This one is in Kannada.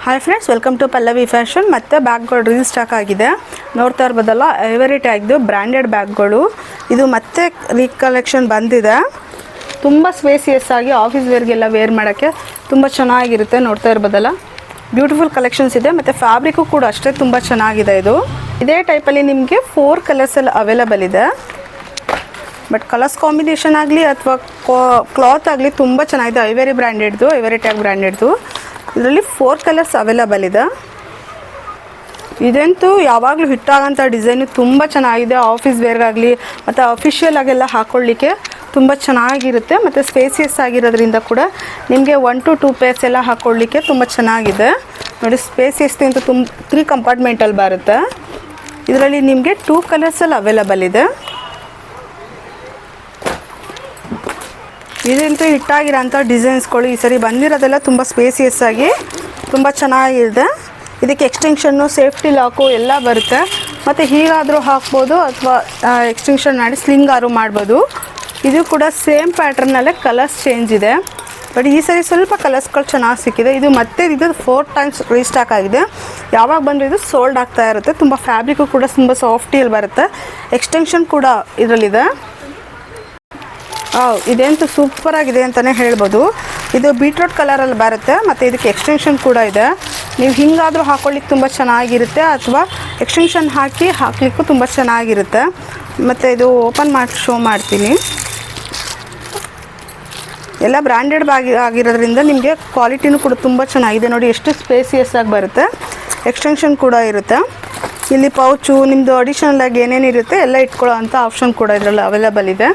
Hi friends, welcome to Pallavi fashion. ಮತ್ತೆ ಬ್ಯಾಗ್ಗಳು ರೀಸ್ಟಾಕ್ ಆಗಿದೆ. ನೋಡ್ತಾ ಇರ್ಬೋದಲ್ಲ, ಎವರಿ ಟ್ಯಾಗ್ದು ಬ್ರ್ಯಾಂಡೆಡ್ ಬ್ಯಾಗ್ಗಳು. ಇದು ಮತ್ತೆ ರೀಕಲೆಕ್ಷನ್ ಬಂದಿದೆ. ತುಂಬ ಸ್ಪೇಸಿಯಸ್ ಆಗಿ ಆಫೀಸ್ ವೇರ್ಗೆಲ್ಲ ವೇರ್ ಮಾಡೋಕ್ಕೆ ತುಂಬ ಚೆನ್ನಾಗಿರುತ್ತೆ. ನೋಡ್ತಾ ಇರ್ಬೋದಲ್ಲ, ಬ್ಯೂಟಿಫುಲ್ ಕಲೆಕ್ಷನ್ಸ್ ಇದೆ. ಮತ್ತು ಫ್ಯಾಬ್ರಿಕ್ಕು ಕೂಡ ಅಷ್ಟೇ ತುಂಬ ಚೆನ್ನಾಗಿದೆ. ಇದೇ ಟೈಪಲ್ಲಿ ನಿಮಗೆ 4 ಕಲರ್ಸಲ್ಲಿ ಅವೈಲಬಲ್ ಇದೆ. ಬಟ್ ಕಲರ್ಸ್ ಕಾಂಬಿನೇಷನ್ ಆಗಲಿ ಅಥವಾ ಕ್ಲಾತ್ ಆಗಲಿ ತುಂಬ ಚೆನ್ನಾಗಿದೆ. ಐವೆರಿ ಬ್ರ್ಯಾಂಡೆಡ್ದು, ಐವೆರಿ ಟ್ಯಾಗ್ ಬ್ರ್ಯಾಂಡೆಡ್ದು. ಇದರಲ್ಲಿ 4 ಕಲರ್ಸ್ ಅವೈಲಬಲ್ ಇದೆ. ಇದಂತೂ ಯಾವಾಗಲೂ ಹಿಟ್ಟಾಗೋಂಥ ಡಿಸೈನು ತುಂಬ ಚೆನ್ನಾಗಿದೆ. ಆಫೀಸ್ ವೇರ್ಗಾಗಲಿ ಮತ್ತು ಅಫಿಷಿಯಲ್ ಆಗೆಲ್ಲ ಹಾಕ್ಕೊಳ್ಳಿಕ್ಕೆ ತುಂಬ ಚೆನ್ನಾಗಿರುತ್ತೆ. ಮತ್ತು ಸ್ಪೇಸಿಯಸ್ ಆಗಿರೋದ್ರಿಂದ ಕೂಡ ನಿಮಗೆ 1 to 2 ಪೇರ್ಸ್ ಎಲ್ಲ ಹಾಕ್ಕೊಳ್ಳಿಕ್ಕೆ ತುಂಬ ಚೆನ್ನಾಗಿದೆ. ನೋಡಿ, ಸ್ಪೇಸಿಯಸ್ ಅಂತೂ 3 ಕಂಪಾರ್ಟ್ಮೆಂಟಲ್ಲಿ ಬರುತ್ತೆ. ಇದರಲ್ಲಿ ನಿಮಗೆ 2 ಕಲರ್ಸಲ್ಲಿ ಅವೈಲಬಲ್ ಇದೆ. ಇದಂತೂ ಹಿಟ್ಟಾಗಿರೋಂಥ ಡಿಸೈನ್ಸ್ಗಳು ಈ ಸರಿ ಬಂದಿರೋದೆಲ್ಲ ತುಂಬ ಸ್ಪೇಸಿಯಸ್ ಆಗಿ ತುಂಬ ಚೆನ್ನಾಗಿದೆ. ಇದಕ್ಕೆ ಎಕ್ಸ್ಟೆನ್ಷನ್ನು, ಸೇಫ್ಟಿ ಲಾಕು ಎಲ್ಲ ಬರುತ್ತೆ. ಮತ್ತು ಹೀಗಾದರೂ ಹಾಕ್ಬೋದು ಅಥವಾ ಎಕ್ಸ್ಟೆನ್ಷನ್ ಮಾಡಿ ಸ್ಲಿಂಗಾರು ಮಾಡ್ಬೋದು. ಇದು ಕೂಡ ಸೇಮ್ ಪ್ಯಾಟ್ರನ್ನಲ್ಲೇ ಕಲರ್ಸ್ ಚೇಂಜ್ ಇದೆ. ಬಟ್ ಈ ಸರಿ ಸ್ವಲ್ಪ ಕಲರ್ಸ್ಗಳು ಚೆನ್ನಾಗಿ ಸಿಕ್ಕಿದೆ. ಇದು 4 ಟೈಮ್ಸ್ ರೀಸ್ಟಾಕ್ ಆಗಿದೆ. ಯಾವಾಗ ಬಂದರೂ ಇದು ಸೋಲ್ಡ್ ಆಗ್ತಾ ಇರುತ್ತೆ. ತುಂಬ ಫ್ಯಾಬ್ರಿಕ್ಕು ಕೂಡ ತುಂಬ ಸಾಫ್ಟಿಯಲ್ಲಿ ಬರುತ್ತೆ. ಎಕ್ಸ್ಟೆನ್ಷನ್ ಕೂಡ ಇದರಲ್ಲಿದೆ. ಇದಂತೂ ಸೂಪರಾಗಿದೆ ಅಂತಲೇ ಹೇಳ್ಬೋದು. ಇದು ಬೀಟ್ರೂಟ್ ಕಲರಲ್ಲಿ ಬರುತ್ತೆ. ಮತ್ತು ಇದಕ್ಕೆ ಎಕ್ಸ್ಟೆನ್ಷನ್ ಕೂಡ ಇದೆ. ನೀವು ಹಿಂಗಾದರೂ ಹಾಕ್ಕೊಳ್ಳಿಕ್ಕೆ ತುಂಬ ಚೆನ್ನಾಗಿರುತ್ತೆ, ಅಥವಾ ಎಕ್ಸ್ಟೆನ್ಷನ್ ಹಾಕಲಿಕ್ಕೂ ತುಂಬ ಚೆನ್ನಾಗಿರುತ್ತೆ. ಮತ್ತು ಇದು ಓಪನ್ ಮಾಡಿ ಶೋ ಮಾಡ್ತೀನಿ. ಎಲ್ಲ ಬ್ರ್ಯಾಂಡೆಡ್ ಆಗಿರೋದ್ರಿಂದ ನಿಮಗೆ ಕ್ವಾಲಿಟಿನೂ ಕೂಡ ತುಂಬ ಚೆನ್ನಾಗಿದೆ. ನೋಡಿ, ಎಷ್ಟು ಸ್ಪೇಸಿಯಸ್ ಆಗಿ ಬರುತ್ತೆ. ಎಕ್ಸ್ಟೆನ್ಷನ್ ಕೂಡ ಇರುತ್ತೆ. ಇಲ್ಲಿ ಪೌಚು, ನಿಮ್ಮದು ಅಡಿಷನಲ್ ಆಗಿ ಏನೇನಿರುತ್ತೆ ಎಲ್ಲ ಇಟ್ಕೊಳ್ಳೋ ಅಂಥ ಆಪ್ಷನ್ ಕೂಡ ಇದರಲ್ಲಿ ಅವೈಲಬಲ್ ಇದೆ.